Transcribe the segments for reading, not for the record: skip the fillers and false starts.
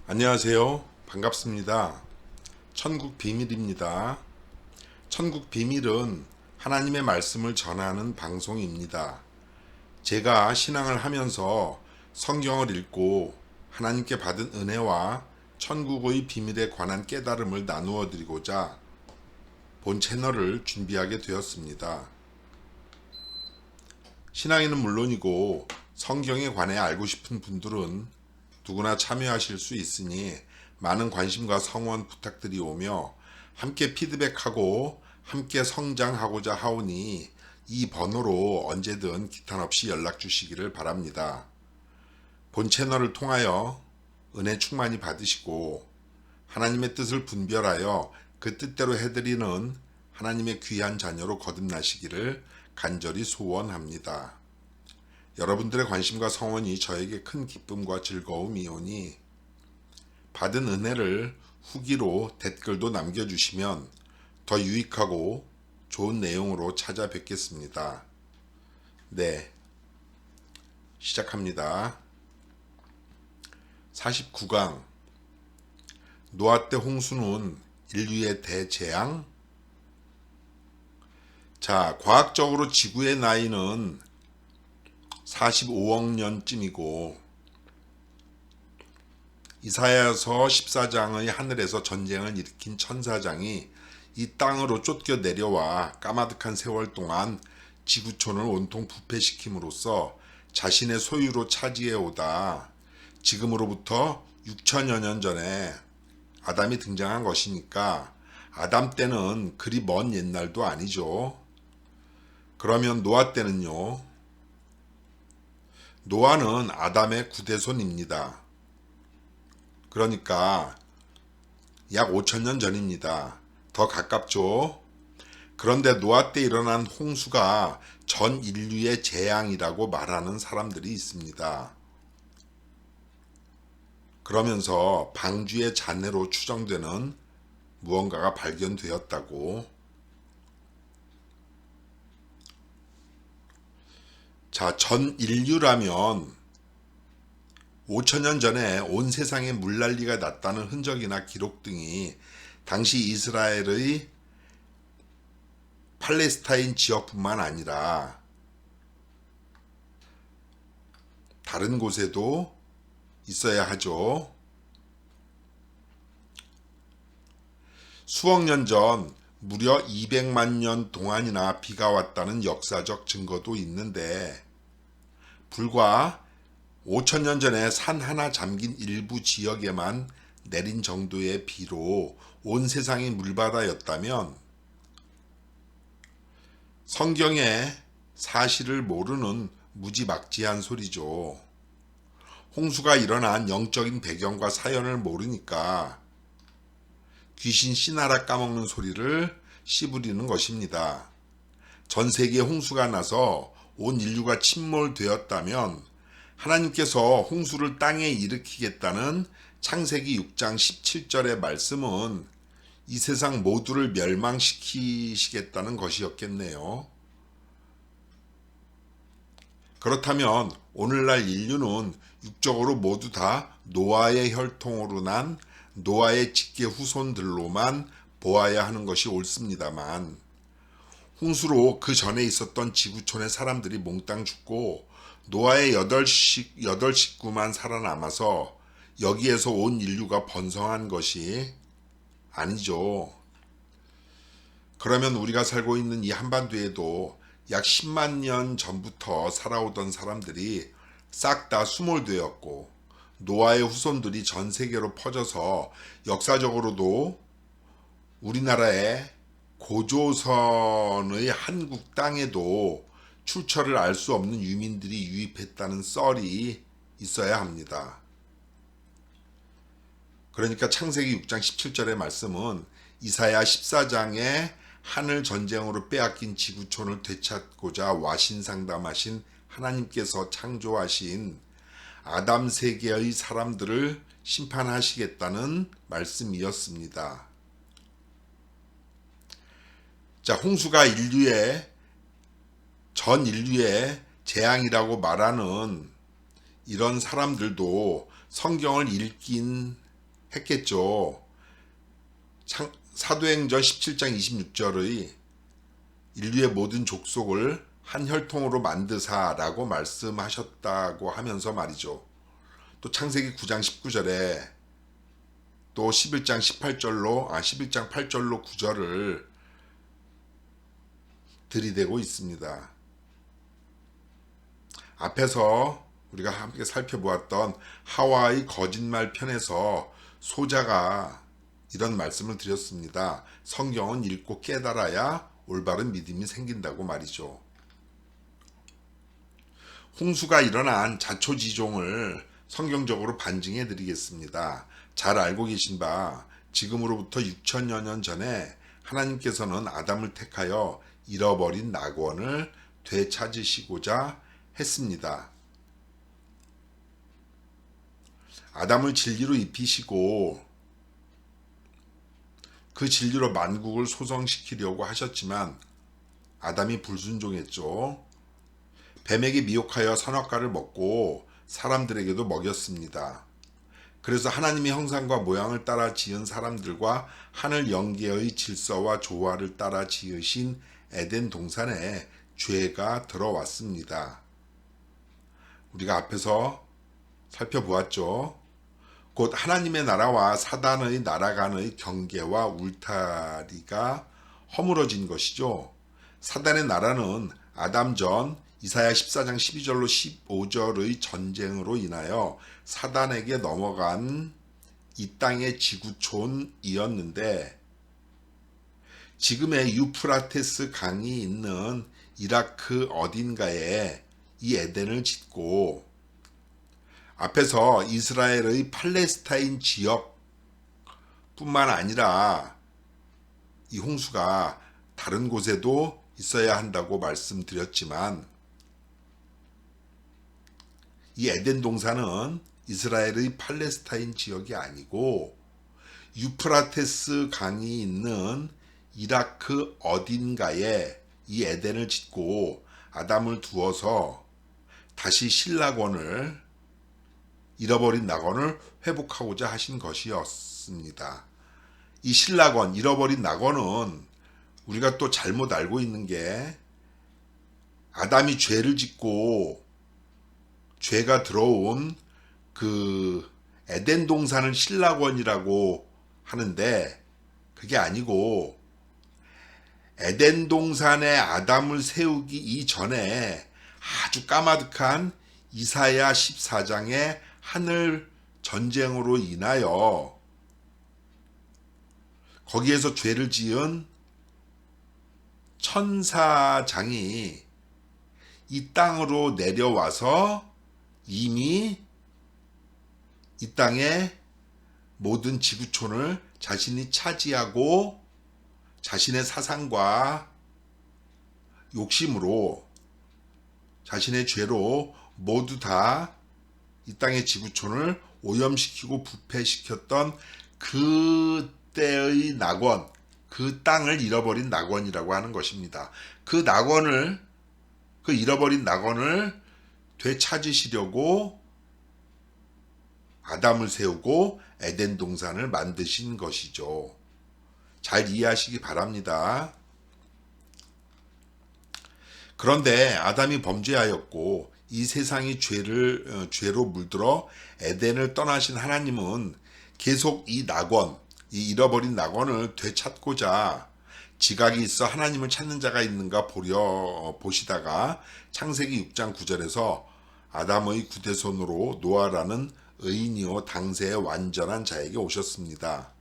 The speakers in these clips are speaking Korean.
안녕하세요. 반갑습니다. 천국 비밀입니다. 천국 비밀은 하나님의 말씀을 전하는 방송입니다. 제가 신앙을 하면서 성경을 읽고 하나님께 받은 은혜와 천국의 비밀에 관한 깨달음을 나누어 드리고자 본 채널을 준비하게 되었습니다. 신앙인은 물론이고 성경에 관해 알고 싶은 분들은 누구나 참여하실 수 있으니 많은 관심과 성원 부탁드리오며 함께 피드백하고 함께 성장하고자 하오니 이 번호로 언제든 기탄 없이 연락 주시기를 바랍니다. 본 채널을 통하여 은혜 충만히 받으시고 하나님의 뜻을 분별하여 그 뜻대로 해드리는 하나님의 귀한 자녀로 거듭나시기를 간절히 소원합니다. 여러분들의 관심과 성원이 저에게 큰 기쁨과 즐거움이오니 받은 은혜를 후기로 댓글도 남겨주시면 더 유익하고 좋은 내용으로 찾아뵙겠습니다. 네, 시작합니다. 49강 노아 때 홍수는 인류의 대재앙? 자, 과학적으로 지구의 나이는 45억 년쯤이고 이사야서 14장의 하늘에서 전쟁을 일으킨 천사장이 이 땅으로 쫓겨 내려와 까마득한 세월 동안 지구촌을 온통 부패시킴으로써 자신의 소유로 차지해오다 지금으로부터 6천여 년 전에 아담이 등장한 것이니까 아담 때는 그리 먼 옛날도 아니죠. 그러면 노아 때는요? 노아는 아담의 구대손입니다. 그러니까 약 5천년 전입니다. 더 가깝죠? 그런데 노아 때 일어난 홍수가 전 인류의 재앙이라고 말하는 사람들이 있습니다. 그러면서 방주의 잔해로 추정되는 무언가가 발견되었다고. 자, 전 인류라면 5천년 전에 온 세상에 물난리가 났다는 흔적이나 기록 등이 당시 이스라엘의 팔레스타인 지역뿐만 아니라 다른 곳에도 있어야 하죠. 수억 년 전 무려 200만 년 동안이나 비가 왔다는 역사적 증거도 있는데 불과 5천년 전에 산 하나 잠긴 일부 지역에만 내린 정도의 비로 온 세상이 물바다였다면 성경의 사실을 모르는 무지막지한 소리죠. 홍수가 일어난 영적인 배경과 사연을 모르니까 귀신 씨나라 까먹는 소리를 씨부리는 것입니다. 전 세계에 홍수가 나서 온 인류가 침몰되었다면 하나님께서 홍수를 땅에 일으키겠다는 창세기 6장 17절의 말씀은 이 세상 모두를 멸망시키시겠다는 것이었겠네요. 그렇다면 오늘날 인류는 육적으로 모두 다 노아의 혈통으로 난 노아의 직계 후손들로만 보아야 하는 것이 옳습니다만 홍수로 그 전에 있었던 지구촌의 사람들이 몽땅 죽고 노아의 8식구만 살아남아서 여기에서 온 인류가 번성한 것이 아니죠. 그러면 우리가 살고 있는 이 한반도에도 약 10만 년 전부터 살아오던 사람들이 싹 다 수몰되었고 노아의 후손들이 전 세계로 퍼져서 역사적으로도 우리나라의 고조선의 한국 땅에도 출처를 알 수 없는 유민들이 유입했다는 썰이 있어야 합니다. 그러니까 창세기 6장 17절의 말씀은 이사야 14장의 하늘 전쟁으로 빼앗긴 지구촌을 되찾고자 와신상담하신 하나님께서 창조하신 아담 세계의 사람들을 심판하시겠다는 말씀이었습니다. 자, 홍수가 전 인류의 재앙이라고 말하는 이런 사람들도 성경을 읽긴 했겠죠. 사도행전 17장 26절의 인류의 모든 족속을 한 혈통으로 만드사라고 말씀하셨다고 하면서 말이죠. 또 창세기 9장 19절에 또 11장 8절로 9절을 들이대고 있습니다. 앞에서 우리가 함께 살펴보았던 하와의 거짓말 편에서 소자가 이런 말씀을 드렸습니다. 성경은 읽고 깨달아야 올바른 믿음이 생긴다고 말이죠. 홍수가 일어난 자초지종을 성경적으로 반증해 드리겠습니다. 잘 알고 계신 바 지금으로부터 6천여 년 전에 하나님께서는 아담을 택하여 잃어버린 낙원을 되찾으시고자 했습니다. 아담을 진리로 입히시고 그 진리로 만국을 소성시키려고 하셨지만 아담이 불순종했죠. 뱀에게 미혹하여 선악과를 먹고 사람들에게도 먹였습니다. 그래서 하나님의 형상과 모양을 따라 지은 사람들과 하늘 영계의 질서와 조화를 따라 지으신 에덴 동산에 죄가 들어왔습니다. 우리가 앞에서 살펴보았죠. 곧 하나님의 나라와 사단의 나라 간의 경계와 울타리가 허물어진 것이죠. 사단의 나라는 아담 전 이사야 14장 12절로 15절의 전쟁으로 인하여 사단에게 넘어간 이 땅의 지구촌이었는데 지금의 유프라테스 강이 있는 이라크 어딘가에 이 에덴을 짓고 앞에서 이스라엘의 팔레스타인 지역 뿐만 아니라 이 홍수가 다른 곳에도 있어야 한다고 말씀드렸지만 이 에덴 동산은 이스라엘의 팔레스타인 지역이 아니고 유프라테스 강이 있는 이라크 어딘가에 이 에덴을 짓고 아담을 두어서 다시 신락원을 잃어버린 낙원을 회복하고자 하신 것이었습니다. 이 신락원, 잃어버린 낙원은 우리가 또 잘못 알고 있는 게 아담이 죄를 짓고 죄가 들어온 그 에덴 동산을 신락원이라고 하는데 그게 아니고 에덴 동산에 아담을 세우기 이전에 아주 까마득한 이사야 14장의 하늘 전쟁으로 인하여 거기에서 죄를 지은 천사장이 이 땅으로 내려와서 이미 이 땅의 모든 지구촌을 자신이 차지하고 자신의 사상과 욕심으로 자신의 죄로 모두 다 이 땅의 지구촌을 오염시키고 부패시켰던 그때의 낙원, 그 땅을 잃어버린 낙원이라고 하는 것입니다. 그 잃어버린 낙원을 되찾으시려고 아담을 세우고 에덴 동산을 만드신 것이죠. 잘 이해하시기 바랍니다. 그런데 아담이 범죄하였고 이 세상이 죄로 물들어 에덴을 떠나신 하나님은 계속 이 낙원, 이 잃어버린 낙원을 되찾고자 지각이 있어 하나님을 찾는 자가 있는가 보시다가 창세기 6장 9절에서 아담의 구대손으로 노아라는 의인이요 당세의 완전한 자에게 오셨습니다.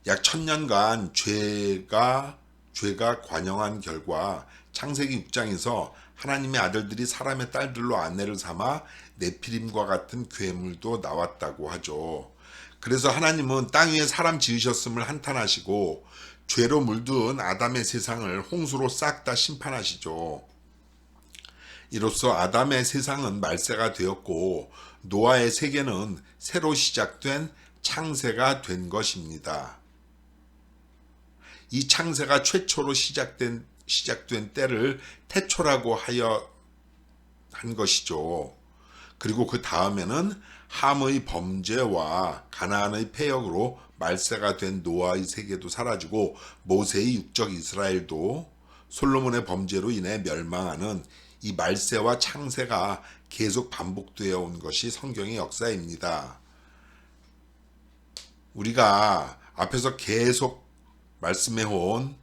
약 1000년간 죄가 관영한 결과 창세기 6장에서 하나님의 아들들이 사람의 딸들로 아내를 삼아 네피림과 같은 괴물도 나왔다고 하죠. 그래서 하나님은 땅 위에 사람 지으셨음을 한탄하시고 죄로 물든 아담의 세상을 홍수로 싹 다 심판하시죠. 이로써 아담의 세상은 말세가 되었고 노아의 세계는 새로 시작된 창세가 된 것입니다. 이 창세가 최초로 시작된 때를 태초라고 하여 한 것이죠. 그리고 그 다음에는 함의 범죄와 가나안의 패역으로 말세가 된 노아의 세계도 사라지고 모세의 육적 이스라엘도 솔로몬의 범죄로 인해 멸망하는 이 말세와 창세가 계속 반복되어 온 것이 성경의 역사입니다. 우리가 앞에서 계속 말씀해온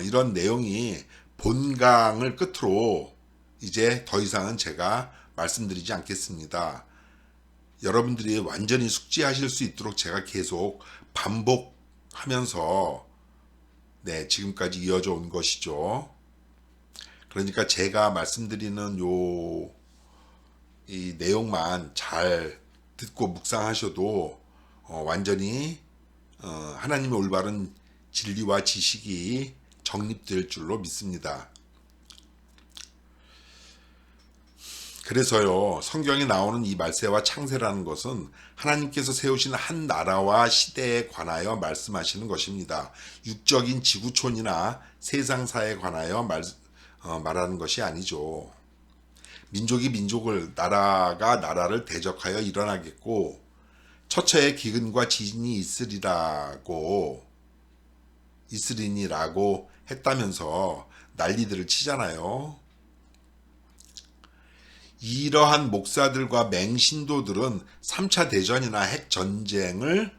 이런 내용이 본강을 끝으로 이제 더 이상은 제가 말씀드리지 않겠습니다. 여러분들이 완전히 숙지하실 수 있도록 제가 계속 반복하면서 지금까지 이어져 온 것이죠. 그러니까 제가 말씀드리는 이 내용만 잘 듣고 묵상하셔도 완전히 하나님의 올바른 진리와 지식이 정립될 줄로 믿습니다. 그래서요, 성경에 나오는 이 말세와 창세라는 것은 하나님께서 세우신 한 나라와 시대에 관하여 말씀하시는 것입니다. 육적인 지구촌이나 세상사에 관하여 말하는 것이 아니죠. 민족이 민족을, 나라가 나라를 대적하여 일어나겠고 처처에 기근과 지진이 있으리니라고 했다면서 난리들을 치잖아요. 이러한 목사들과 맹신도들은 3차 대전이나 핵전쟁을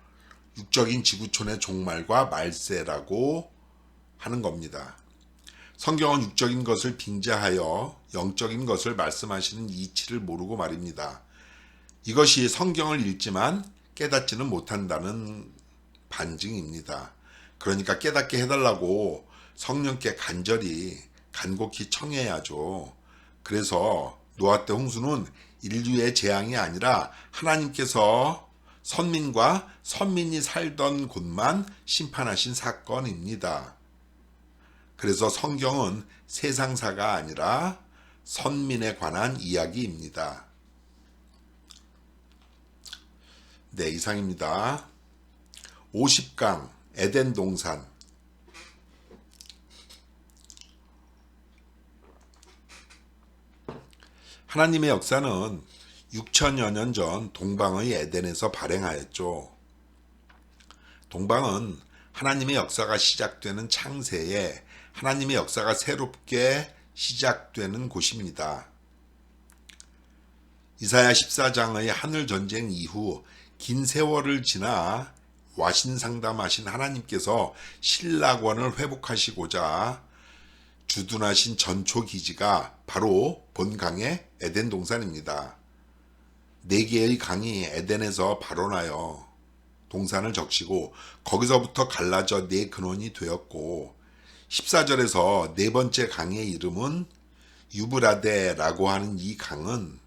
육적인 지구촌의 종말과 말세라고 하는 겁니다. 성경은 육적인 것을 빙자하여 영적인 것을 말씀하시는 이치를 모르고 말입니다. 이것이 성경을 읽지만 깨닫지는 못한다는 반증입니다. 그러니까 깨닫게 해달라고 성령께 간곡히 청해야죠. 그래서 노아 때 홍수는 인류의 재앙이 아니라 하나님께서 선민과 선민이 살던 곳만 심판하신 사건입니다. 그래서 성경은 세상사가 아니라 선민에 관한 이야기입니다. 네, 이상입니다. 50강 에덴 동산. 하나님의 역사는 6천여 년 전 동방의 에덴에서 발행하였죠. 동방은 하나님의 역사가 시작되는 창세에 하나님의 역사가 새롭게 시작되는 곳입니다. 이사야 14장의 하늘전쟁 이후 긴 세월을 지나 와신상담하신 하나님께서 신라권을 회복하시고자 주둔하신 전초기지가 바로 본강의 에덴 동산입니다. 4개의 강이 에덴에서 발원하여 동산을 적시고 거기서부터 갈라져 4근원이 되었고 14절에서 4번째 강의 이름은 유브라데라고 하는 이 강은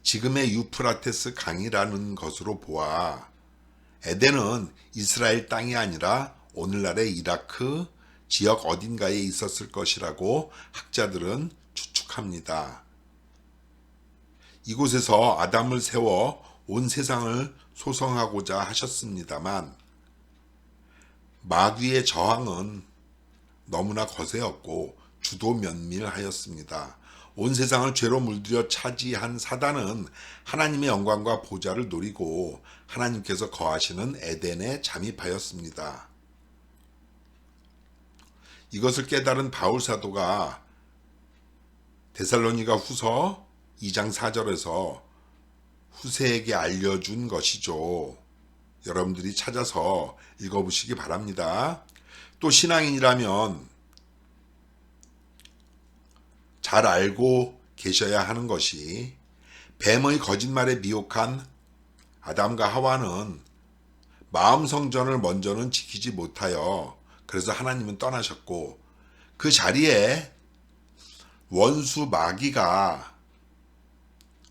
지금의 유프라테스 강이라는 것으로 보아 에덴은 이스라엘 땅이 아니라 오늘날의 이라크 지역 어딘가에 있었을 것이라고 학자들은 추측합니다. 이곳에서 아담을 세워 온 세상을 소성하고자 하셨습니다만 마귀의 저항은 너무나 거세었고 주도 면밀하였습니다. 온 세상을 죄로 물들여 차지한 사단은 하나님의 영광과 보좌를 노리고 하나님께서 거하시는 에덴에 잠입하였습니다. 이것을 깨달은 바울 사도가 데살로니가 후서 2장 4절에서 후세에게 알려준 것이죠. 여러분들이 찾아서 읽어보시기 바랍니다. 또 신앙인이라면 잘 알고 계셔야 하는 것이 뱀의 거짓말에 미혹한 아담과 하와는 마음 성전을 먼저는 지키지 못하여 그래서 하나님은 떠나셨고 그 자리에 원수 마귀가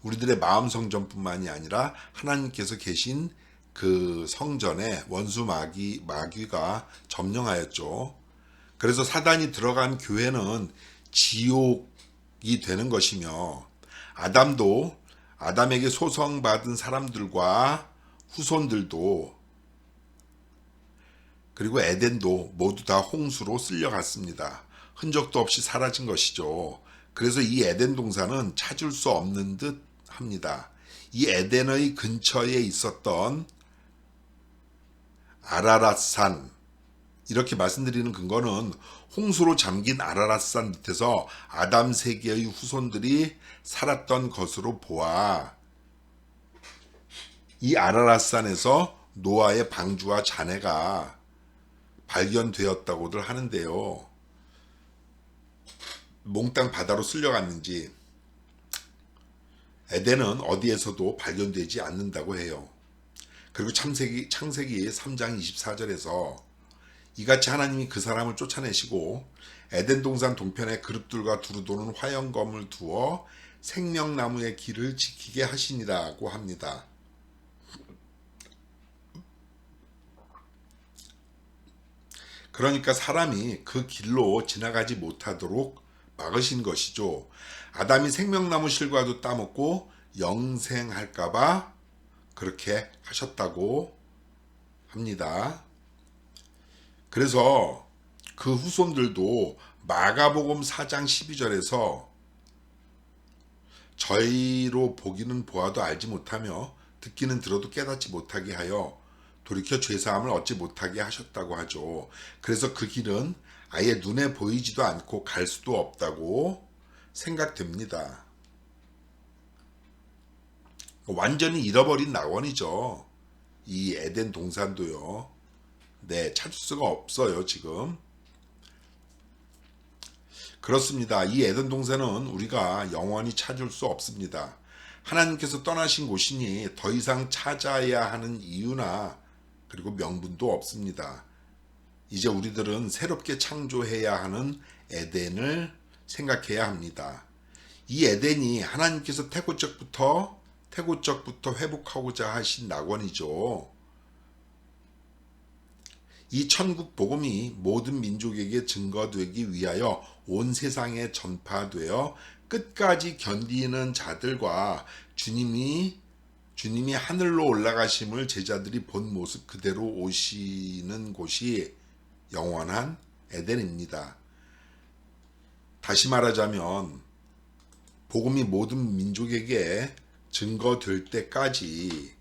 우리들의 마음 성전뿐만이 아니라 하나님께서 계신 그 성전에 원수 마귀가 점령하였죠. 그래서 사단이 들어간 교회는 지옥이 되는 것이며 아담에게 소성받은 사람들과 후손들도 그리고 에덴도 모두 다 홍수로 쓸려갔습니다. 흔적도 없이 사라진 것이죠. 그래서 이 에덴 동산은 찾을 수 없는 듯 합니다. 이 에덴의 근처에 있었던 아라랏산, 이렇게 말씀드리는 근거는 홍수로 잠긴 아라랏산 밑에서 아담 세계의 후손들이 살았던 것으로 보아 이 아라랏산에서 노아의 방주와 잔해가 발견되었다고들 하는데요. 몽땅 바다로 쓸려갔는지 에덴은 어디에서도 발견되지 않는다고 해요. 그리고 창세기 3장 24절에서 이같이 하나님이 그 사람을 쫓아내시고 에덴 동산 동편에 그룹들과 두루 도는 화영검을 두어 생명나무의 길을 지키게 하시니라고 합니다. 그러니까 사람이 그 길로 지나가지 못하도록 막으신 것이죠. 아담이 생명나무 실과도 따먹고 영생할까봐 그렇게 하셨다고 합니다. 그래서 그 후손들도 마가복음 4장 12절에서 저희로 보기는 보아도 알지 못하며 듣기는 들어도 깨닫지 못하게 하여 돌이켜 죄사함을 얻지 못하게 하셨다고 하죠. 그래서 그 길은 아예 눈에 보이지도 않고 갈 수도 없다고 생각됩니다. 완전히 잃어버린 낙원이죠. 이 에덴 동산도요. 네, 찾을 수가 없어요, 지금. 그렇습니다. 이 에덴 동산은 우리가 영원히 찾을 수 없습니다. 하나님께서 떠나신 곳이니 더 이상 찾아야 하는 이유나 그리고 명분도 없습니다. 이제 우리들은 새롭게 창조해야 하는 에덴을 생각해야 합니다. 이 에덴이 하나님께서 태고적부터 회복하고자 하신 낙원이죠. 이 천국 복음이 모든 민족에게 증거되기 위하여 온 세상에 전파되어 끝까지 견디는 자들과 주님이 하늘로 올라가심을 제자들이 본 모습 그대로 오시는 곳이 영원한 에덴입니다. 다시 말하자면 복음이 모든 민족에게 증거될 때까지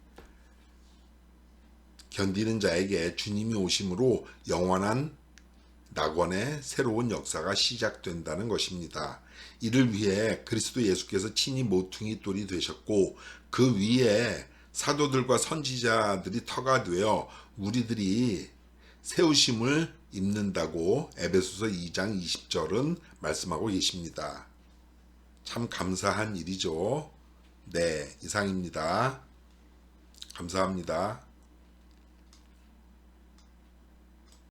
견디는 자에게 주님이 오심으로 영원한 낙원의 새로운 역사가 시작된다는 것입니다. 이를 위해 그리스도 예수께서 친히 모퉁이 돌이 되셨고 그 위에 사도들과 선지자들이 터가 되어 우리들이 세우심을 입는다고 에베소서 2장 20절은 말씀하고 계십니다. 참 감사한 일이죠. 네, 이상입니다. 감사합니다.